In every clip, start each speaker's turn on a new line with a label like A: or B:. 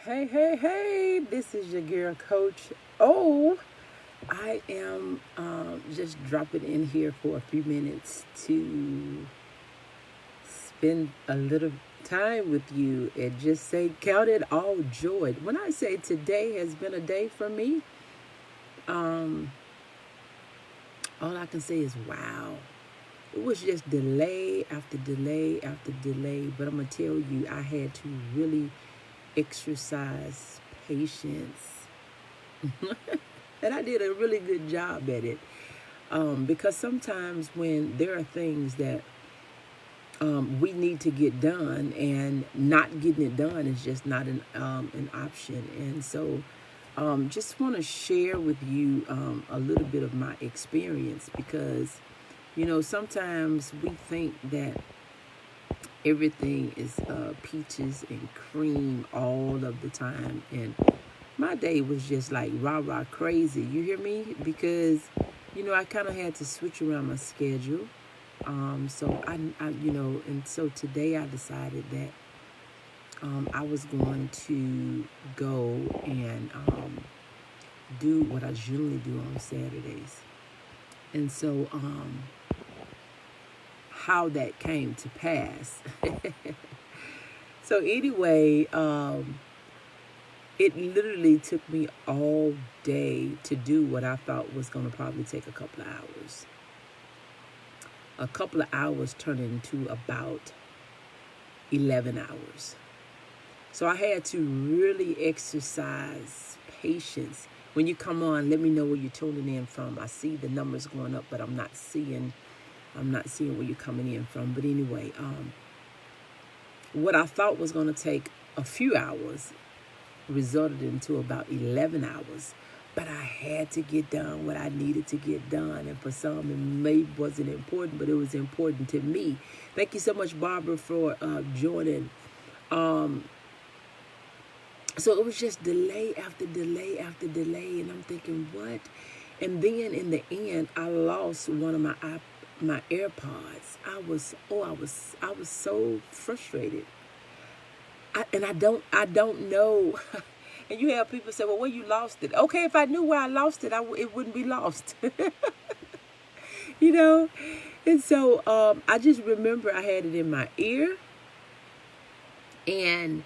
A: Hey, hey, hey, this is your girl, Coach O. I am just dropping in here for a few minutes to spend a little time with you and just say, count it all joy. When I say today has been a day for me, um, all I can say is wow. It was just delay after delay after delay, but I'm going to tell you, I had to really exercise patience. And I did a really good job at it, because sometimes when there are things that we need to get done, and not getting it done is just not an option. And so, just want to share with you a little bit of my experience, because sometimes we think that everything is peaches and cream all of the time, and my day was just like rah rah crazy. You hear me? Because I kind of had to switch around my schedule. So and so today I decided that I was going to go and do what I generally do on Saturdays. And so, how that came to pass. So anyway, it literally took me all day to do what I thought was going to probably take a couple of hours. A couple of hours turned into about 11 hours. So I had to really exercise patience. When you come on, let me know where you're tuning in from. I see the numbers going up, but I'm not seeing where you're coming in from. But anyway, what I thought was going to take a few hours resulted into about 11 hours. But I had to get done what I needed to get done. And for some, it maybe wasn't important, but it was important to me. Thank you so much, Barbara, for joining. So it was just delay after delay after delay. And I'm thinking, what? And then in the end, I lost one of my AirPods. I was so frustrated. I don't know. And you have people say, well, where you lost it? Okay, if I knew where I lost it, it wouldn't be lost. you know? And so I just remember I had it in my ear. And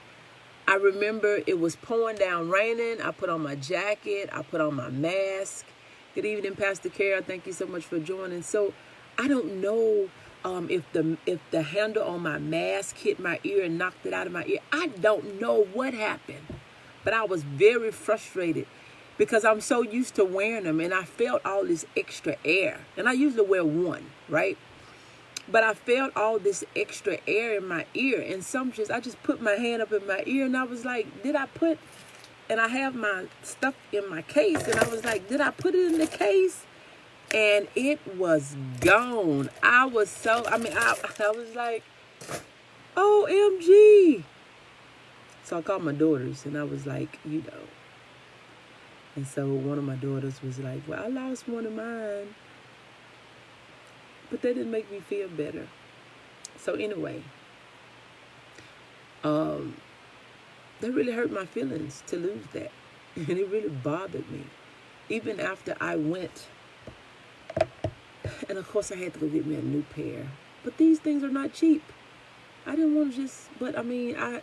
A: I remember it was pouring down raining. I put on my jacket. I put on my mask. Good evening, Pastor Carol. Thank you so much for joining. So I don't know if the handle on my mask hit my ear and knocked it out of my ear. I don't know what happened. But I was very frustrated because I'm so used to wearing them, and I felt all this extra air. And I usually wear one, right? But I felt all this extra air in my ear. And I just put my hand up in my ear, and I was like, and I have my stuff in my case, and I was like, did I put it in the case? And it was gone. I was like, OMG. So I called my daughters, and I was like, And so one of my daughters was like, well, I lost one of mine. But that didn't make me feel better. So anyway, that really hurt my feelings to lose that. And it really bothered me. Even after I went. And of course I had to go get me a new pair. But these things are not cheap. I didn't want to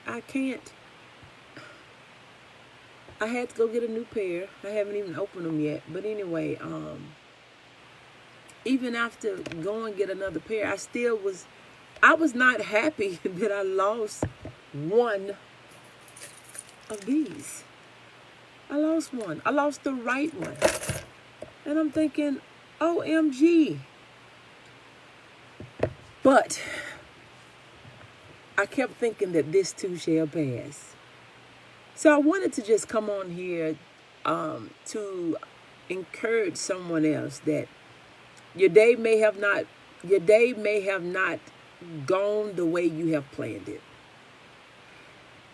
A: I can't. I had to go get a new pair. I haven't even opened them yet. But anyway, even after going get another pair, I was not happy that I lost one of these. I lost one. I lost the right one. And I'm thinking, OMG. But I kept thinking that this too shall pass. So I wanted to just come on here to encourage someone else that your day may have not gone the way you have planned it.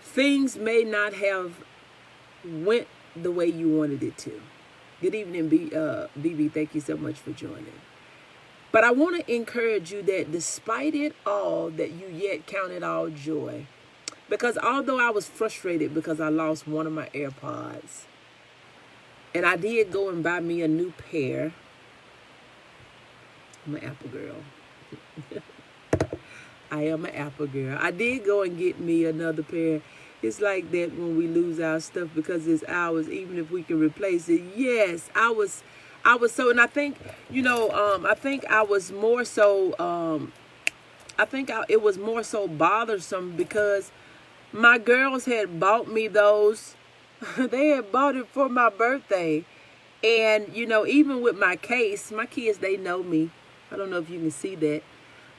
A: Things may not have went the way you wanted it to. Good evening, BB. Thank you so much for joining. But I want to encourage you that despite it all, that you yet count it all joy. Because although I was frustrated because I lost one of my AirPods, and I did go and buy me a new pair. I'm an Apple girl. I am an Apple girl. I did go and get me another pair. It's like that when we lose our stuff because it's ours, even if we can replace it. Yes, I was so, and I think, I think I was more so, it was more so bothersome because my girls had bought me those. They had bought it for my birthday. And, even with my case, my kids, they know me. I don't know if you can see that.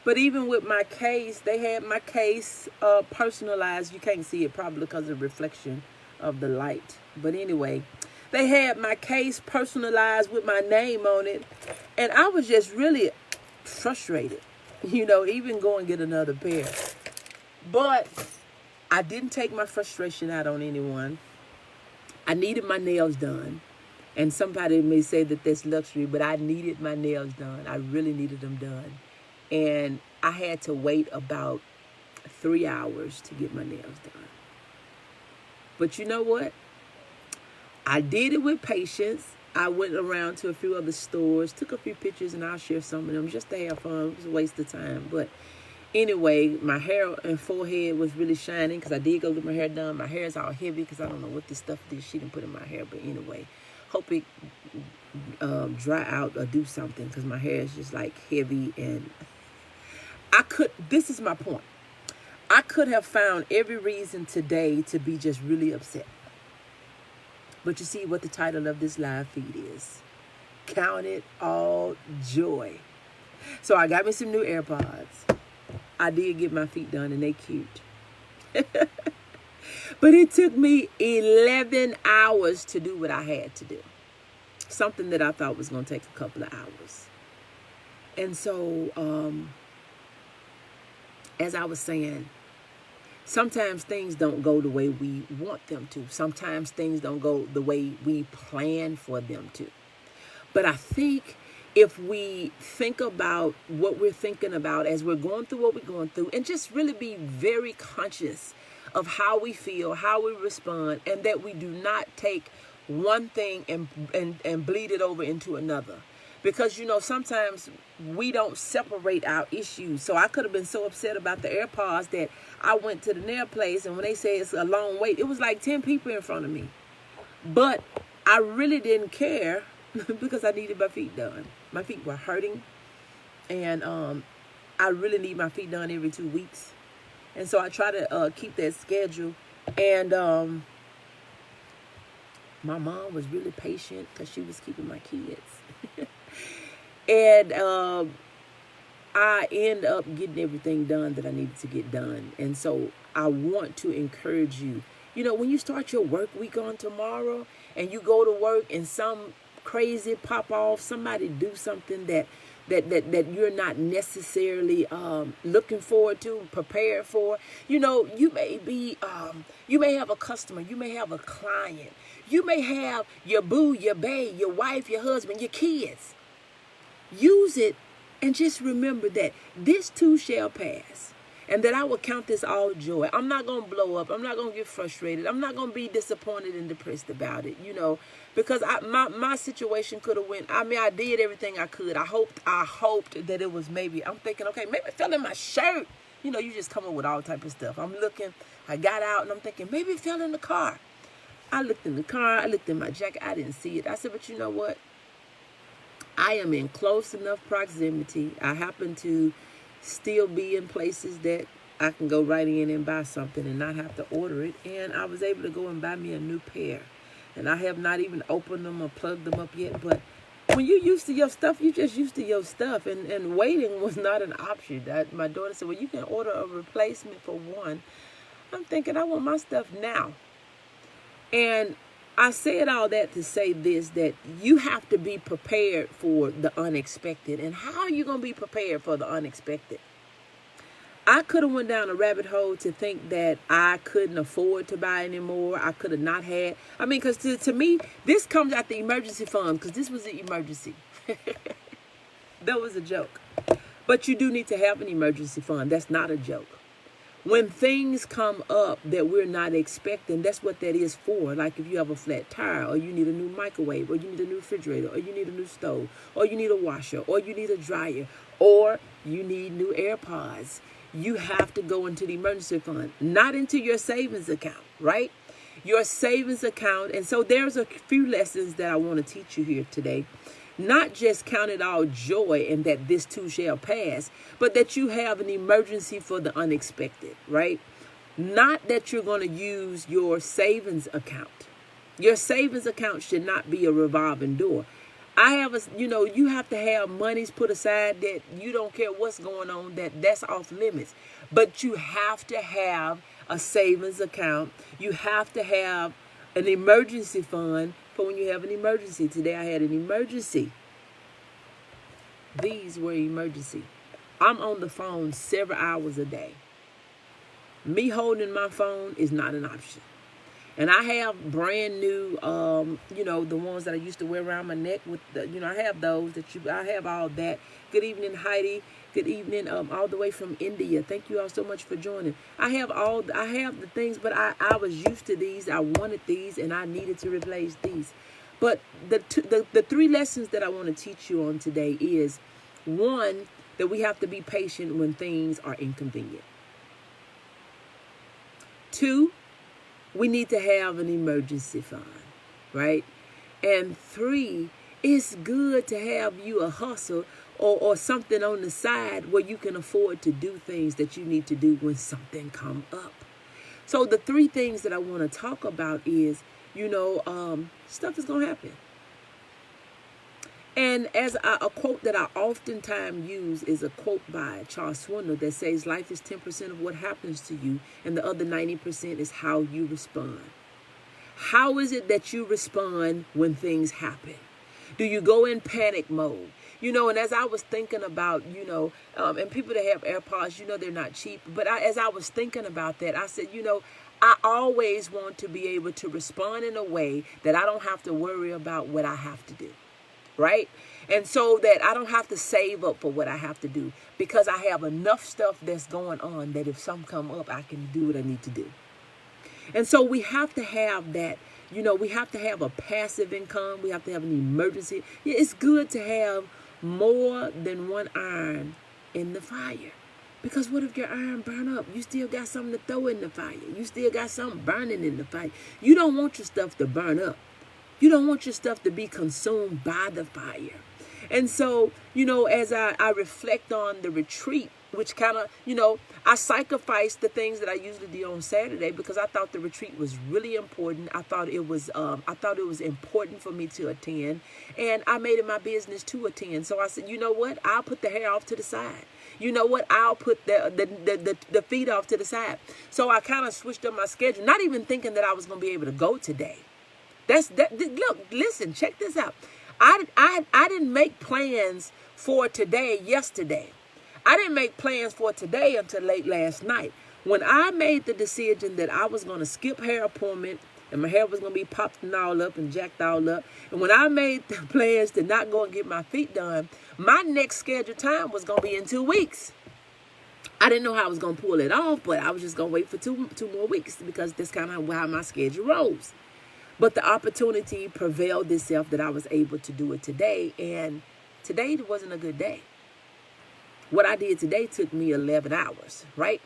A: But even with my case, they had my case personalized. You can't see it probably because of the reflection of the light. But anyway, they had my case personalized with my name on it. And I was just really frustrated, even go and get another pair. But I didn't take my frustration out on anyone. I needed my nails done. And somebody may say that that's luxury, but I needed my nails done. I really needed them done. And I had to wait about 3 hours to get my nails done. But you know what? I did it with patience. I went around to a few other stores, took a few pictures, and I'll share some of them just to have fun. It was a waste of time. But anyway, my hair and forehead was really shining because I did go get my hair done. My hair is all heavy because I don't know what this stuff is she didn't put in my hair. But anyway, hope it dry out or do something because my hair is just like heavy. And this is my point. I could have found every reason today to be just really upset. But you see what the title of this live feed is. Count it all joy. So I got me some new AirPods. I did get my feet done and they cute. But it took me 11 hours to do what I had to do. Something that I thought was going to take a couple of hours. And so, as I was saying, sometimes things don't go the way we want them to. Sometimes things don't go the way we plan for them to. But I think if we think about what we're thinking about as we're going through what we're going through and just really be very conscious of how we feel, how we respond, and that we do not take one thing and bleed it over into another. Because, sometimes we don't separate our issues. So I could have been so upset about the AirPods that I went to the nail place, and when they say it's a long wait, it was like 10 people in front of me. But I really didn't care because I needed my feet done. My feet were hurting, and I really need my feet done every 2 weeks. And so I try to keep that schedule. And my mom was really patient because she was keeping my kids. And I end up getting everything done that I needed to get done. And so I want to encourage you. When you start your work week on tomorrow and you go to work and some crazy pop off, somebody do something that you're not necessarily looking forward to, prepared for. You may have a customer, you may have a client, you may have your boo, your bae, your wife, your husband, your kids. Use it and just remember that this too shall pass. And that I will count this all joy. I'm not going to blow up. I'm not going to get frustrated. I'm not going to be disappointed and depressed about it, because my situation could have went. I did everything I could. I hoped that it was maybe, I'm thinking, okay, maybe it fell in my shirt. You just come up with all type of stuff. I'm looking, I got out and I'm thinking, maybe it fell in the car. I looked in the car. I looked in my jacket. I didn't see it. I said, but you know what? I am in close enough proximity. I happen to still be in places that I can go right in and buy something and not have to order it. And I was able to go and buy me a new pair. And I have not even opened them or plugged them up yet. But when you're used to your stuff, you're just used to your stuff. And waiting was not an option. My daughter said, well, you can order a replacement for one. I'm thinking, I want my stuff now. And I said all that to say this, that you have to be prepared for the unexpected. And how are you going to be prepared for the unexpected? I could have went down a rabbit hole to think that I couldn't afford to buy anymore. I could have not had. Because to me, this comes out the emergency fund because this was an emergency. That was a joke. But you do need to have an emergency fund. That's not a joke. When things come up that we're not expecting, that's what that is for. Like if you have a flat tire, or you need a new microwave, or you need a new refrigerator, or you need a new stove, or you need a washer, or you need a dryer, or you need new AirPods, you have to go into the emergency fund, not into your savings account, right? Your savings account. And so there's a few lessons that I want to teach you here today. Not just count it all joy and that this too shall pass, but that you have an emergency for the unexpected, right? Not that you're going to use your savings account. Your savings account should not be a revolving door. You have to have monies put aside that you don't care what's going on, that's off limits. But you have to have a savings account. You have to have an emergency fund for when you have an emergency. Today I had an emergency. These were emergency. I'm on the phone several hours a day. Me holding my phone is not an option. And I have brand new, the ones that I used to wear around my neck with I have those I have all that. Good evening, Heidi. Good evening, all the way from India. Thank you all so much for joining. I have the things, but I was used to these. I wanted these, and I needed to replace these. But the three lessons that I want to teach you on today is, one, that we have to be patient when things are inconvenient. Two, we need to have an emergency fund, right? And three, it's good to have you a hustle or something on the side where you can afford to do things that you need to do when something come up. So the three things that I want to talk about is, stuff is going to happen. And as a quote that I oftentimes use is a quote by Charles Swindoll that says, life is 10% of what happens to you, and the other 90% is how you respond. How is it that you respond when things happen? Do you go in panic mode? And as I was thinking about, and people that have AirPods, they're not cheap. But as I was thinking about that, I said, I always want to be able to respond in a way that I don't have to worry about what I have to do. Right? And so that I don't have to save up for what I have to do, because I have enough stuff that's going on that if some come up, I can do what I need to do. And so we have to have that, we have to have a passive income. We have to have an emergency. Yeah, it's good to have more than one iron in the fire. Because what if your iron burn up? You still got something to throw in the fire. You still got something burning in the fire. You don't want your stuff to burn up. You don't want your stuff to be consumed by the fire. And so, as I reflect on the retreat, which kind of, I sacrificed the things that I usually do on Saturday because I thought the retreat was really important. I thought it was important for me to attend, and I made it my business to attend. So I said, you know what? I'll put the hair off to the side. You know what? I'll put the feet off to the side. So I kind of switched up my schedule, not even thinking that I was going to be able to go today. Look, listen, check this out. I didn't make plans for today yesterday. I didn't make plans for today until late last night. When I made the decision that I was going to skip hair appointment and my hair was going to be popped and all up and jacked all up, and when I made the plans to not go and get my feet done, my next scheduled time was going to be in 2 weeks. I didn't know how I was going to pull it off, but I was just going to wait for two more weeks because that's kind of how my schedule rolls. But the opportunity prevailed itself that I was able to do it today. And today wasn't a good day. What I did today took me 11 hours, right?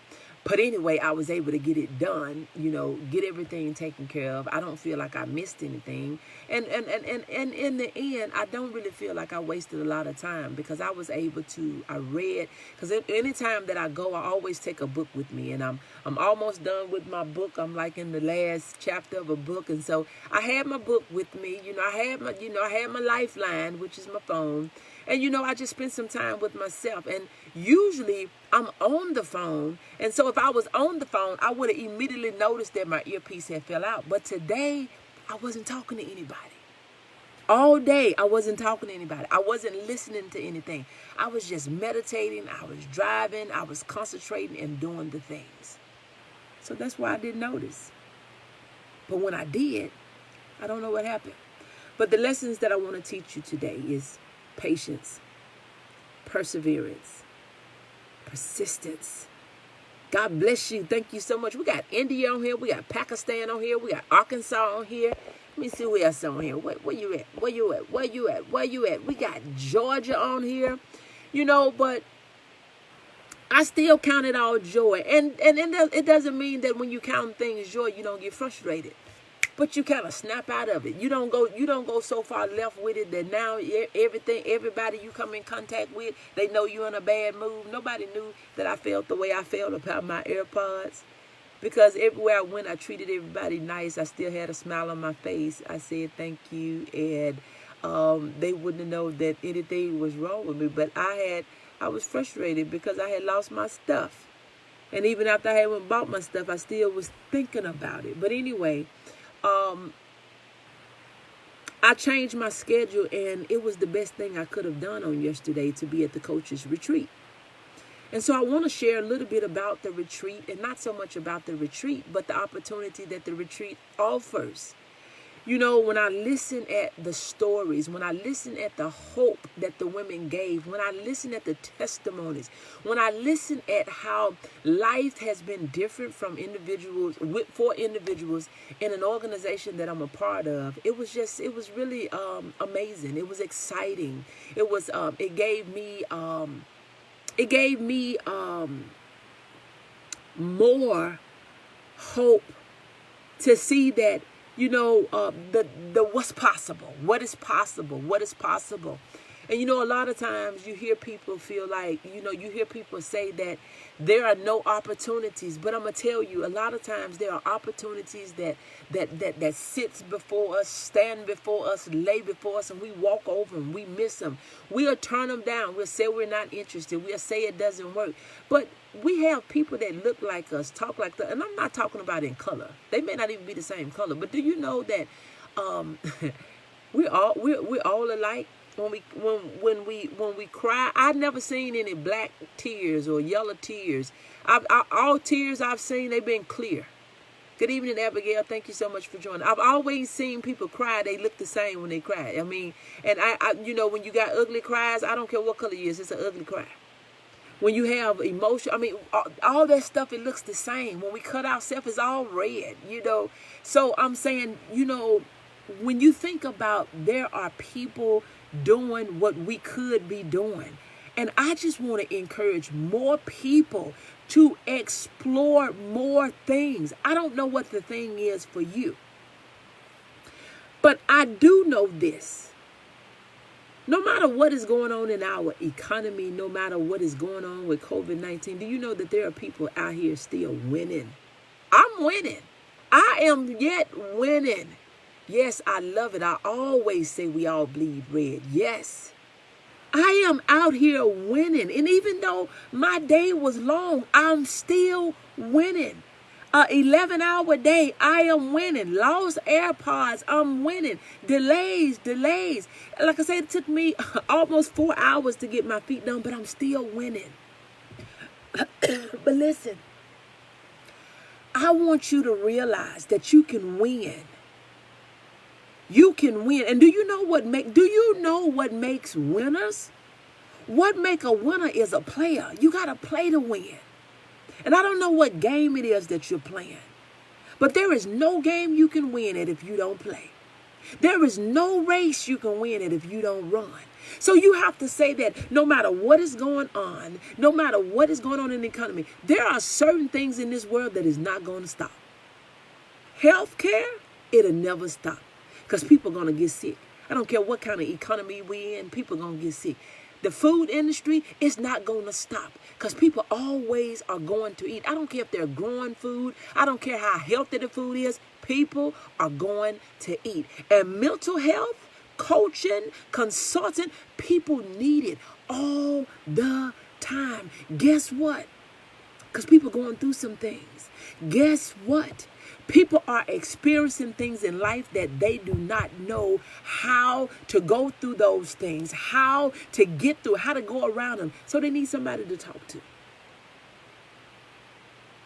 A: But anyway, I was able to get it done, get everything taken care of. I don't feel like I missed anything. And in the end, I don't really feel like I wasted a lot of time because I was able to, I read, because anytime that I go, I always take a book with me. And I'm almost done with my book. I'm like in the last chapter of a book. And so I had my book with me. I had my lifeline, which is my phone. And, I just spent some time with myself. And usually I'm on the phone. And so if I was on the phone, I would have immediately noticed that my earpiece had fell out. But today, I wasn't talking to anybody. All day, I wasn't talking to anybody. I wasn't listening to anything. I was just meditating. I was driving. I was concentrating and doing the things. So that's why I didn't notice. But when I did, I don't know what happened. But the lessons that I want to teach you today is patience, perseverance, persistence, God bless you. Thank you so much. We got India on here. We got Pakistan on here. We got Arkansas on here. Let me see who else on here. Where you at? Where you at? Where you at? Where you at? We got Georgia on here. But I still count it all joy. And it doesn't mean that when you count things joy, you don't get frustrated. But you kind of snap out of it. You don't go so far left with it that now everybody you come in contact with, they know you're in a bad mood. Nobody knew that I felt the way I felt about my AirPods. Because everywhere I went, I treated everybody nice. I still had a smile on my face. I said thank you. And they wouldn't know that anything was wrong with me. But I was frustrated because I had lost my stuff. And even after I had went and bought my stuff, I still was thinking about it. But anyway, I changed my schedule, and it was the best thing I could have done on yesterday to be at the coach's retreat. And so I want to share a little bit about the retreat, and not so much about the retreat, but the opportunity that the retreat offers. When I listen at the stories, when I listen at the hope that the women gave, when I listen at the testimonies, when I listen at how life has been different from for individuals in an organization that I'm a part of, it was really amazing. It was exciting. It gave me more hope to see that the what's possible, what is possible. And a lot of times you hear people feel like, you hear people say that there are no opportunities, but I'm gonna tell you, a lot of times there are opportunities that sits before us, stand before us, lay before us, and we walk over them, we miss them. We'll turn them down. We'll say we're not interested. We'll say it doesn't work. But we have people that look like us, talk like that, and I'm not talking about in color. They may not even be the same color. But do you know that we're all alike? When we cry, I've never seen any black tears or yellow tears. All tears I've seen, they've been clear. Good evening, Abigail. Thank you so much for joining. I've always seen people cry. They look the same when they cry. I mean, and I when you got ugly cries, I don't care what color it is, it's an ugly cry. When you have emotion, I mean, all that stuff, it looks the same. When we cut ourselves, it's all red, So I'm saying, when you think about there are people doing what we could be doing. And I just want to encourage more people to explore more things. I don't know what the thing is for you. But I do know this. No matter what is going on in our economy, no matter what is going on with COVID-19, do you know that there are people out here still winning? I'm winning. I am yet winning. Yes, I love it. I always say we all bleed red. Yes. I am out here winning. And even though my day was long, I'm still winning. 11-hour day, I am winning. Lost AirPods, I'm winning. Delays. Like I said, it took me almost 4 hours to get my feet done, but I'm still winning. But listen, I want you to realize that you can win. You can win. And do you know what makes winners? What make a winner is a player. You got to play to win. And I don't know what game it is that you're playing, but there is no game you can win at if you don't play. There is no race you can win at if you don't run. So you have to say that no matter what is going on, no matter what is going on in the economy, there are certain things in this world that is not going to stop. Healthcare, it'll never stop because people are going to get sick. I don't care what kind of economy we're in, people are going to get sick. The food industry is not going to stop because people always are going to eat. I don't care if they're growing food. I don't care how healthy the food is. People are going to eat. And mental health, coaching, consulting, people need it all the time. Guess what? Because people are going through some things. Guess what? People are experiencing things in life that they do not know how to go through those things, how to get through, how to go around them. So they need somebody to talk to.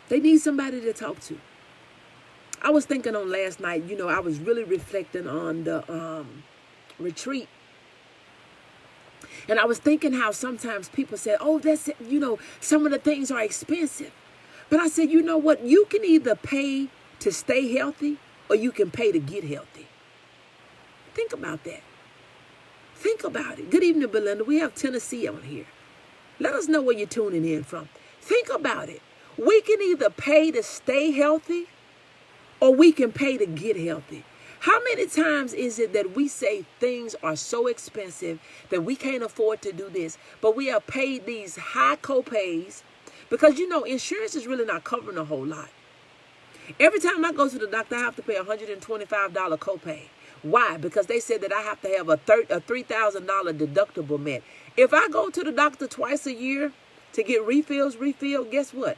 A: They need somebody to talk to. I was thinking on last night, I was really reflecting on the retreat. And I was thinking how sometimes people say, oh, that's it, some of the things are expensive. But I said, you know what? You can either pay to stay healthy or you can pay to get healthy. Think about that. Think about it. Good evening, Belinda. We have Tennessee on here. Let us know where you're tuning in from. Think about it. We can either pay to stay healthy or we can pay to get healthy. How many times is it that we say things are so expensive that we can't afford to do this, but we have paid these high copays because, you know, insurance is really not covering a whole lot. Every time I go to the doctor, I have to pay a $125 copay. Why? Because they said that I have to have a $3,000 deductible met. If I go to the doctor twice a year to get refilled, guess what?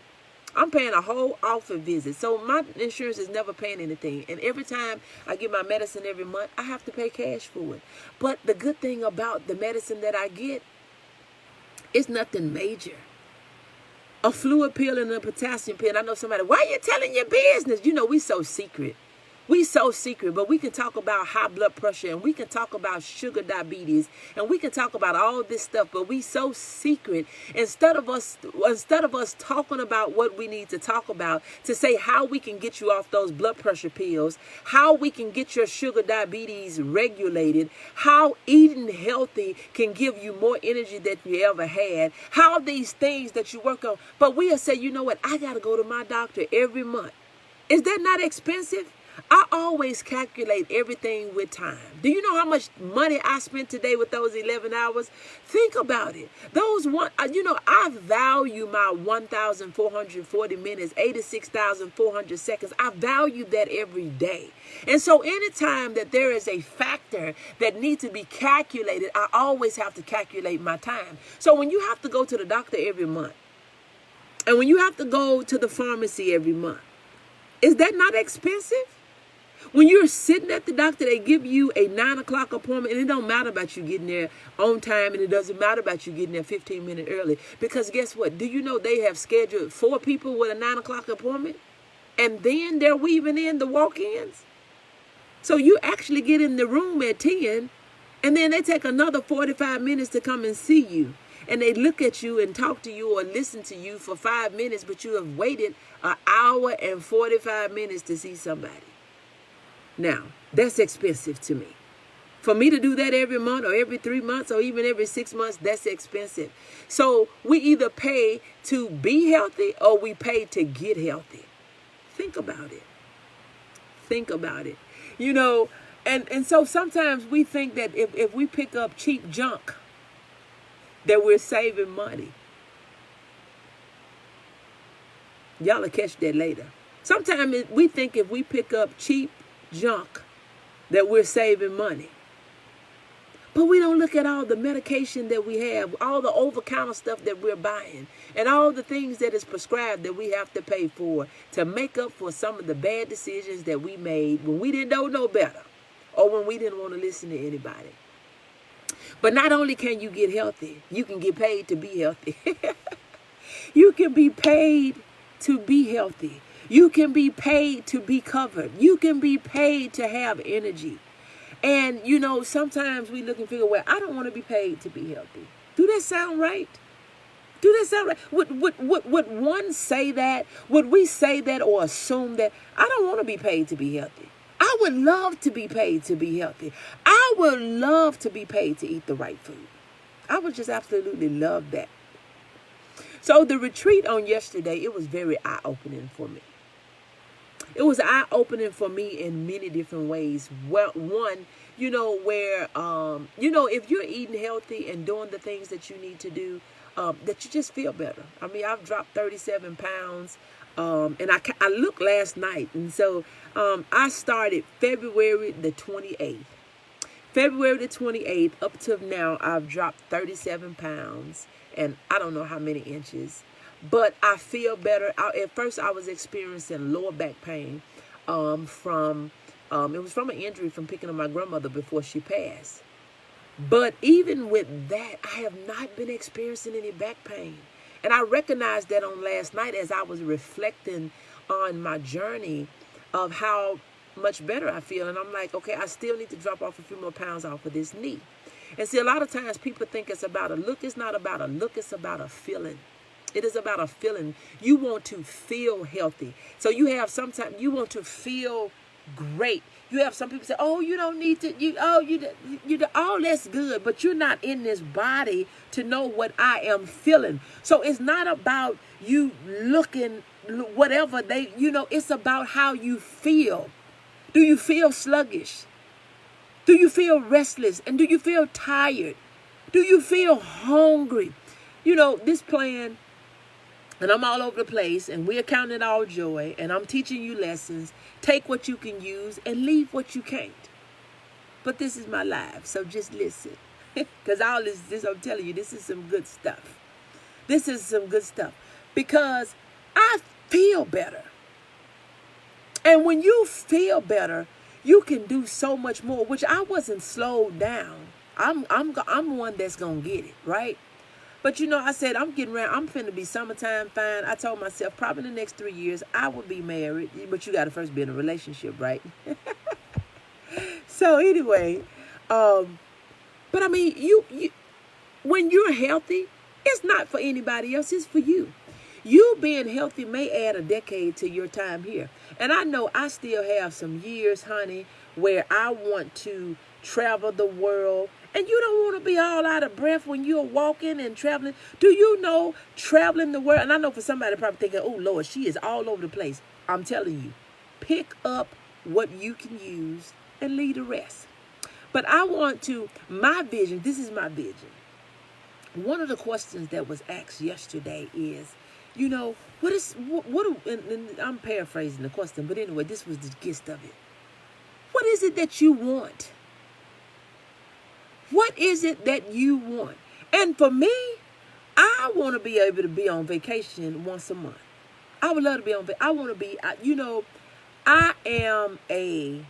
A: I'm paying a whole office visit. So my insurance is never paying anything. And every time I get my medicine every month, I have to pay cash for it. But the good thing about the medicine that I get, it's nothing major. A fluid pill and a potassium pill. I know somebody, why are you telling your business? You know, we so secret. We so secret, but we can talk about high blood pressure and we can talk about sugar diabetes and we can talk about all this stuff, but we so secret. Instead of us talking about what we need to talk about to say how we can get you off those blood pressure pills, how we can get your sugar diabetes regulated, how eating healthy can give you more energy than you ever had, how these things that you work on. But we'll say, you know what? I got to go to my doctor every month. Is that not expensive? I always calculate everything with time. Do you know how much money I spent today with those 11 hours? Think about it. I value my 1,440 minutes, 86,400 seconds. I value that every day. And so anytime that there is a factor that needs to be calculated, I always have to calculate my time. So when you have to go to the doctor every month, and when you have to go to the pharmacy every month, is that not expensive? When you're sitting at the doctor, they give you a 9 o'clock appointment, and it don't matter about you getting there on time, and it doesn't matter about you getting there 15 minutes early. Because guess what? Do you know they have scheduled 4 people with a 9 o'clock appointment? And then they're weaving in the walk-ins. So you actually get in the room at 10, and then they take another 45 minutes to come and see you. And they look at you and talk to you or listen to you for 5 minutes, but you have waited an hour and 45 minutes to see somebody. Now, that's expensive to me. For me to do that every month or every 3 months or even every 6 months, that's expensive. So we either pay to be healthy or we pay to get healthy. Think about it. Think about it. You know, and so sometimes we think that if we pick up cheap junk, that we're saving money. Y'all will catch that later. Sometimes we think if we pick up cheap junk that we're saving money. But we don't look at all the medication that we have, all the over-counter stuff that we're buying, and all the things that is prescribed that we have to pay for to make up for some of the bad decisions that we made when we didn't know better or when we didn't want to listen to anybody. But not only can you get healthy, you can get paid to be healthy. You can be paid to be healthy. You can be paid to be covered. You can be paid to have energy. And, you know, sometimes we look and figure, well, I don't want to be paid to be healthy. Do that sound right? Do that sound right? Would one say that? Would we say that or assume that? I don't want to be paid to be healthy. I would love to be paid to be healthy. I would love to be paid to eat the right food. I would just absolutely love that. So the retreat on yesterday, it was very eye-opening for me. It was eye-opening for me in many different ways. Well, one, you know, where, if you're eating healthy and doing the things that you need to do, that you just feel better. I mean, I've dropped 37 pounds, and I looked last night. And so I started February the 28th. February the 28th, up to now, I've dropped 37 pounds, and I don't know how many inches. But I feel better. At first, I was experiencing lower back pain it was from an injury from picking up my grandmother before she passed. But even with that, I have not been experiencing any back pain. And I recognized that on last night as I was reflecting on my journey of how much better I feel. And I'm like, okay, I still need to drop off a few more pounds off of this knee. And see, a lot of times people think it's about a look. It's not about a look. It's about a feeling. It is about a feeling. You want to feel healthy. So you have sometimes you want to feel great. You have some people say, "Oh, you don't need to. All that's good, but you're not in this body to know what I am feeling." So it's not about you looking whatever it's about how you feel. Do you feel sluggish? Do you feel restless? And do you feel tired? Do you feel hungry? This plan, and I'm all over the place, and we're counting it all joy, and I'm teaching you lessons. Take what you can use and leave what you can't. But this is my life, so just listen. Because all this, I'm telling you, this is some good stuff. This is some good stuff. Because I feel better. And when you feel better, you can do so much more, which I wasn't slowed down. I'm one that's going to get it, right? But I said, I'm finna be summertime fine. I told myself probably in the next 3 years, I will be married. But you got to first be in a relationship, right? So anyway, but I mean, you when you're healthy, it's not for anybody else. It's for you. You being healthy may add a decade to your time here. And I know I still have some years, honey, where I want to travel the world. And you don't want to be all out of breath when you're walking and traveling. Do you know traveling the world? And I know for somebody probably thinking, oh, Lord, she is all over the place. I'm telling you, pick up what you can use and leave the rest. But my vision, this is my vision. One of the questions that was asked yesterday is, and I'm paraphrasing the question, but anyway, this was the gist of it. What is it that you want? What is it that you want? And for me, I want to be able to be on vacation once a month. I would love to be on vacation. I want to be, I am a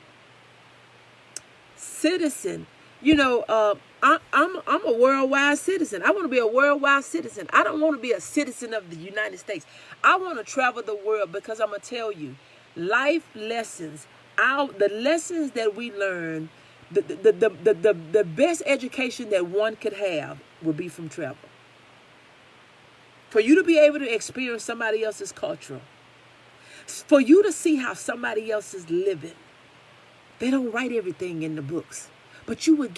A: citizen. I'm a worldwide citizen. I want to be a worldwide citizen. I don't want to be a citizen of the United States. I want to travel the world because I'm going to tell you, life lessons, the lessons that we learn, the best education that one could have would be from travel. For you to be able to experience somebody else's culture, for you to see how somebody else is living. They don't write everything in the books, but you would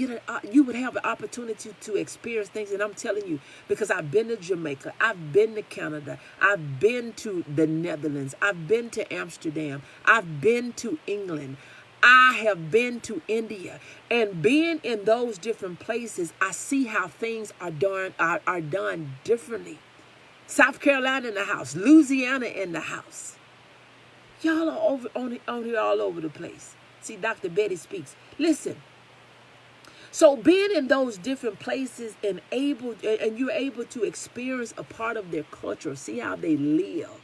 A: have an opportunity to experience things. And I'm telling you, because I've been to Jamaica, I've been to Canada, I've been to the Netherlands, I've been to Amsterdam, I've been to England, I have been to India, and being in those different places, I see how things are done differently. South Carolina in the house, Louisiana in the house. Y'all are on here all over the place. See, Dr. Betty speaks. Listen. So being in those different places and you're able to experience a part of their culture, see how they live.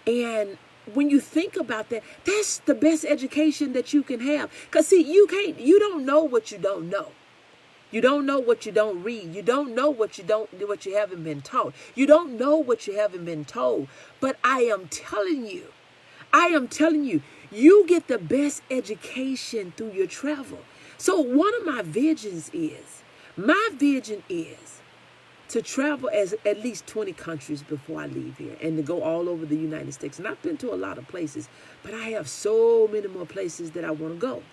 A: And when you think about that, that's the best education that you can have. Because see, you don't know what you don't know. You don't know what you don't read. You don't know what you haven't been taught. You don't know what you haven't been told. But I am telling you, you get the best education through your travel. So one of my visions is to travel at least 20 countries before I leave here and to go all over the United States. And I've been to a lot of places, but I have so many more places that I want to go.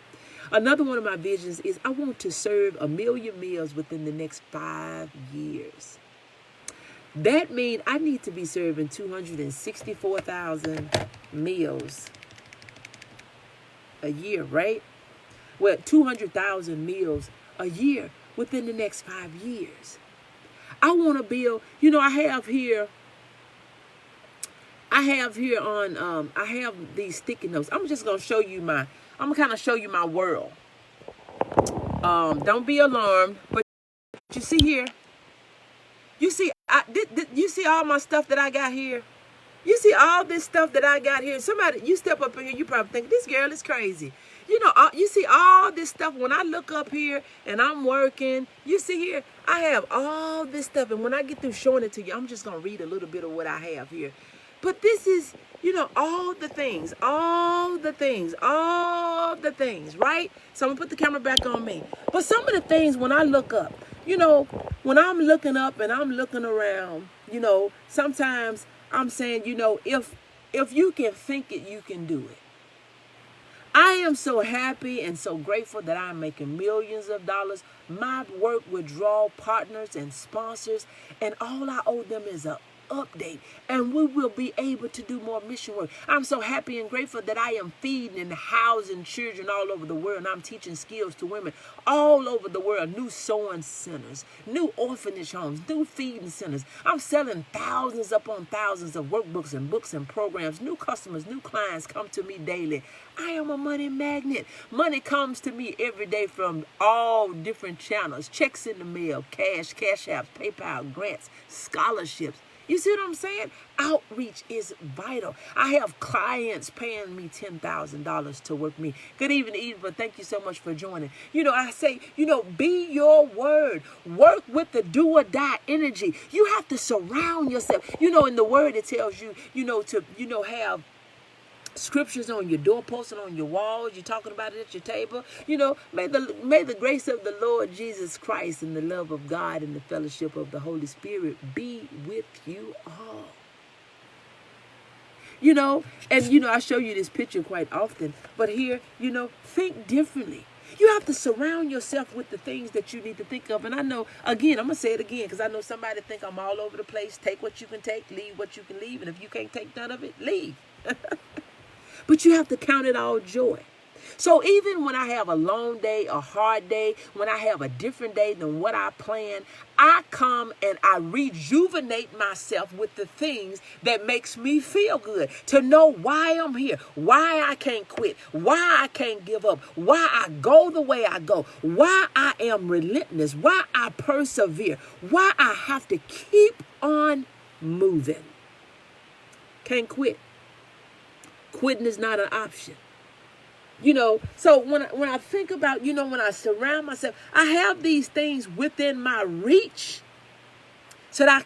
A: Another one of my visions is I want to serve 1 million meals within the next 5 years. That means I need to be serving 264,000 meals a year, right? Well, 200,000 meals a year within the next 5 years. I want to build, I have these sticky notes. I'm just going to show you I'm going to kind of show you my world. Don't be alarmed, but you see here, you see all my stuff that I got here. You see all this stuff that I got here. Somebody, you step up in here, you probably think this girl is crazy. You see all this stuff. When I look up here and I'm working, you see here, I have all this stuff. And when I get through showing it to you, I'm just going to read a little bit of what I have here. But this is, all the things, right? So I'm going to put the camera back on me. But some of the things when I look up, when I'm looking up and I'm looking around, sometimes I'm saying, if you can think it, you can do it. I am so happy and so grateful that I'm making millions of dollars. My work will draw partners and sponsors, and all I owe them is a update, and we will be able to do more mission work. I'm so happy and grateful that I am feeding and housing children all over the world, and I'm teaching skills to women all over the world, new sewing centers, new orphanage homes, new feeding centers. I'm selling thousands upon thousands of workbooks and books and programs. New customers, new clients come to me daily. I am a money magnet. Money comes to me every day from all different channels. Checks in the mail, cash apps, PayPal, grants, scholarships. You see what I'm saying? Outreach is vital. I have clients paying me $10,000 to work me. Good evening, Eva. Thank you so much for joining. I say, be your word. Work with the do or die energy. You have to surround yourself. In the word it tells you, to have scriptures on your doorposts and on your walls. You're talking about it at your table. May the grace of the Lord Jesus Christ and the love of God and the fellowship of the Holy Spirit be with you all. I show you this picture quite often, but here, think differently. You have to surround yourself with the things that you need to think of. And I know, again, I'm going to say it again, because I know somebody think I'm all over the place. Take what you can take, leave what you can leave. And if you can't take none of it, leave. But you have to count it all joy. So even when I have a long day, a hard day, when I have a different day than what I planned, I come and I rejuvenate myself with the things that makes me feel good. To know why I'm here, why I can't quit, why I can't give up, why I go the way I go, why I am relentless, why I persevere, why I have to keep on moving. Can't quit. Quitting is not an option. So when I think about, when I surround myself, I have these things within my reach so I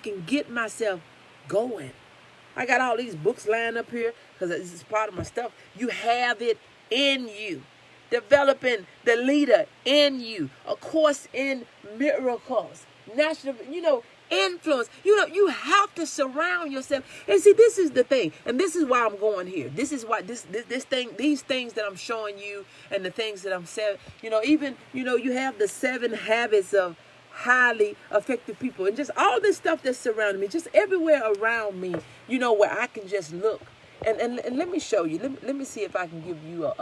A: can get myself going. I got all these books lined up here because this is part of my stuff. You have it in you. Developing the leader in you. A course in miracles. National, influence. You have to surround yourself. And see, this is the thing. And this is why I'm going here. This is why these things that I'm showing you and the things that I'm saying, you have the 7 habits of highly effective people and just all this stuff that's surrounding me, just everywhere around me, where I can just look. And let me show you. Let me see if I can give you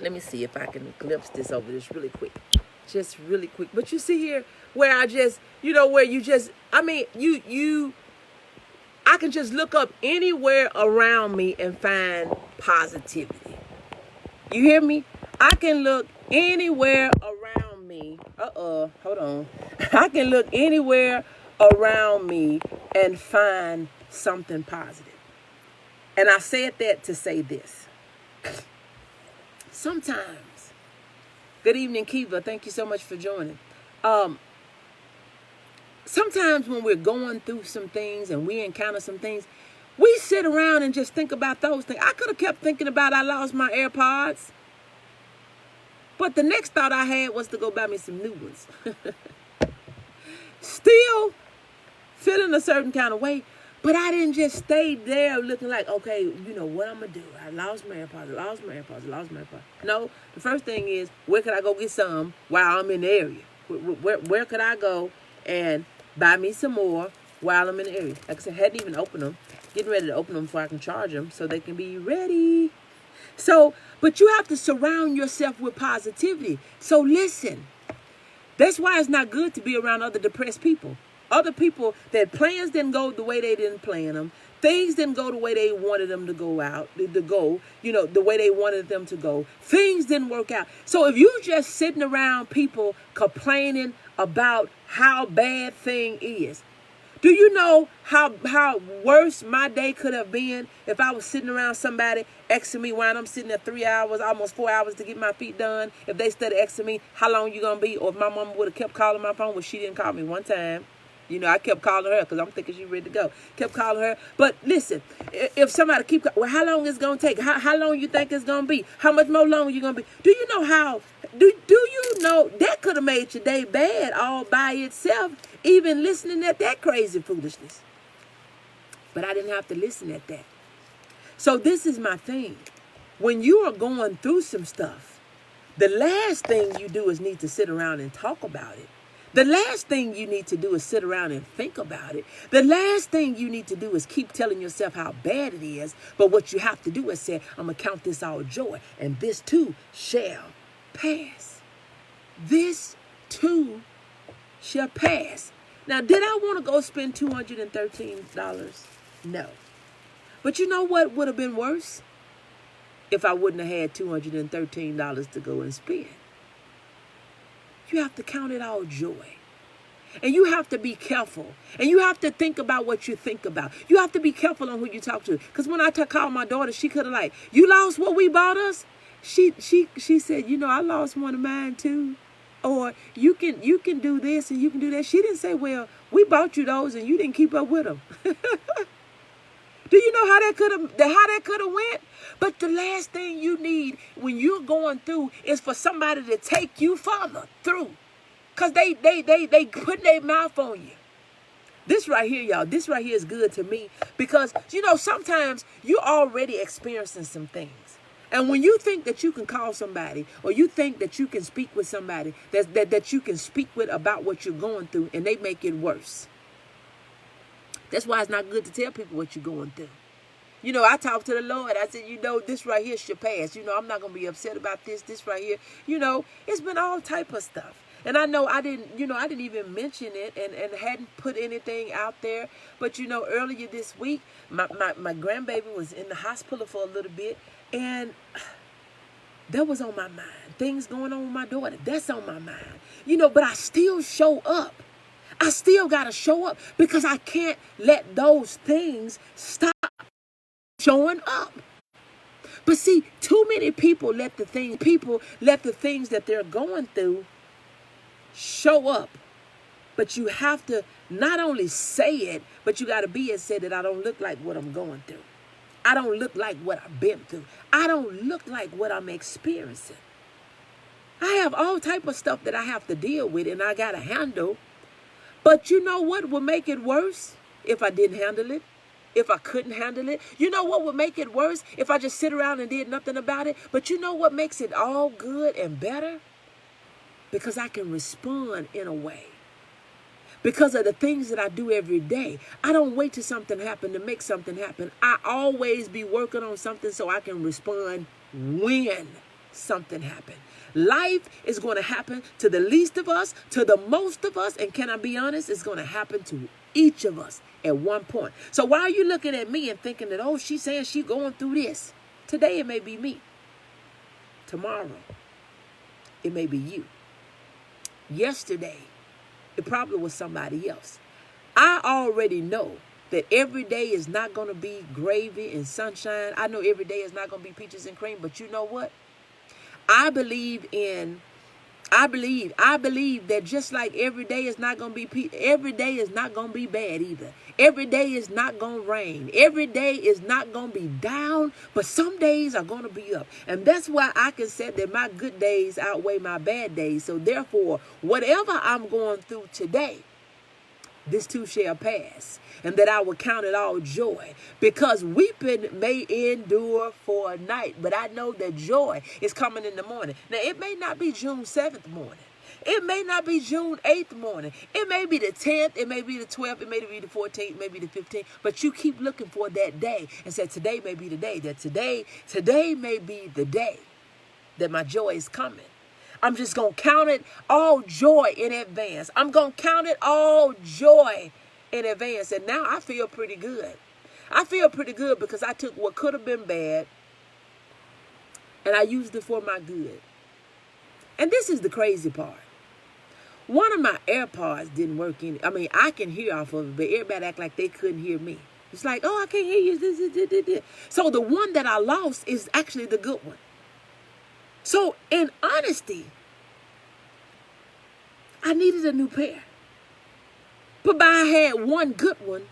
A: let me see if I can glimpse this over this really quick. Just really quick. But you see here where I just, where you just, I can just look up anywhere around me and find positivity. You hear me? I can look anywhere around me. Hold on. I can look anywhere around me and find something positive. And I said that to say this. Sometimes, good evening, Kiva. Thank you so much for joining. Sometimes when we're going through some things and we encounter some things, we sit around and just think about those things. I could have kept thinking about I lost my AirPods. But the next thought I had was to go buy me some new ones. Still feeling a certain kind of way. But I didn't just stay there looking like, okay, what I'm going to do? I lost my AirPods. No, the first thing is, where could I go get some while I'm in the area? Where could I go and buy me some more while I'm in the area? Like I said, I hadn't even opened them. Getting ready to open them before I can charge them so they can be ready. So, but you have to surround yourself with positivity. So listen, that's why it's not good to be around other depressed people. Other people that plans didn't go the way they didn't plan them. Things didn't go the way they wanted them to go out, the way they wanted them to go. Things didn't work out. So if you just sitting around people complaining about how bad thing is, do you know how worse my day could have been if I was sitting around somebody asking me while I'm sitting there 3 hours, almost 4 hours to get my feet done? If they started asking me how long you gonna be, or if my mama would have kept calling my phone, well, she didn't call me one time. You know, I kept calling her because I'm thinking she's ready to go. Kept calling her. But listen, if somebody well, how long it's going to take? How long you think it's going to be? How much more longer you going to be? Do you know how? Do you know that could have made your day bad all by itself, even listening at that crazy foolishness? But I didn't have to listen at that. So this is my thing. When you are going through some stuff, the last thing you do is need to sit around and talk about it. The last thing you need to do is sit around and think about it. The last thing you need to do is keep telling yourself how bad it is. But what you have to do is say, I'm going to count this all joy. And this too shall pass. This too shall pass. Now, did I want to go spend $213? No. But you know what would have been worse? If I wouldn't have had $213 to go and spend. You have to count it all joy. And you have to be careful. And you have to think about what you think about. You have to be careful on who you talk to. Because when I called my daughter, she could have like, you lost what we bought us? She said, you know, I lost one of mine too. Or you can do this and you can do that. She didn't say, well, we bought you those and you didn't keep up with them. Do you know how that could have went? But the last thing you need when you're going through is for somebody to take you further through. Because they put their mouth on you. This right here, y'all, this right here is good to me. Because, you know, sometimes you're already experiencing some things. And when you think that you can call somebody or you think that you can speak with somebody that you can speak with about what you're going through and they make it worse. That's why it's not good to tell people what you're going through. You know, I talked to the Lord. I said, you know, this right here should pass. You know, I'm not going to be upset about this right here. You know, it's been all type of stuff. And I know I didn't even mention it and hadn't put anything out there. But, you know, earlier this week, my grandbaby was in the hospital for a little bit. And that was on my mind. Things going on with my daughter. That's on my mind. You know, but I still show up. I still got to show up because I can't let those things stop showing up. But see, too many people let the things that they're going through show up. But you have to not only say it, but you got to be and say that I don't look like what I'm going through. I don't look like what I've been through. I don't look like what I'm experiencing. I have all type of stuff that I have to deal with and I got to handle. But you know what would make it worse? If I didn't handle it. If I couldn't handle it. You know what would make it worse? If I just sit around and did nothing about it. But you know what makes it all good and better? Because I can respond in a way. Because of the things that I do every day. I don't wait till something happen to make something happen. I always be working on something so I can respond when something happens. Life is going to happen to the least of us, to the most of us. And can I be honest? It's going to happen to each of us at one point. So why are you looking at me and thinking that, oh, she's saying she's going through this? Today it may be me. Tomorrow it may be you. Yesterday it probably was somebody else. I already know that every day is not going to be gravy and sunshine. I know every day is not going to be peaches and cream. But you know what? I believe that just like every day is not going to be, every day is not going to be bad either. Every day is not going to rain. Every day is not going to be down, but some days are going to be up. And that's why I can say that my good days outweigh my bad days. So therefore, whatever I'm going through today, this too shall pass, and that I will count it all joy, because weeping may endure for a night, but I know that joy is coming in the morning. Now, it may not be June 7th morning. It may not be June 8th morning. It may be the 10th. It may be the 12th. It may be the 14th. It may be the 15th. But you keep looking for that day and say, today may be the day. That today may be the day that my joy is coming. I'm just going to count it all joy in advance. I'm going to count it all joy in advance. And now I feel pretty good. I feel pretty good because I took what could have been bad and I used it for my good. And this is the crazy part. One of my AirPods didn't work I can hear off of it, but everybody act like they couldn't hear me. It's like, oh, I can't hear you. This. So the one that I lost is actually the good one. So in honesty, I needed a new pair. Apple pie had one good one,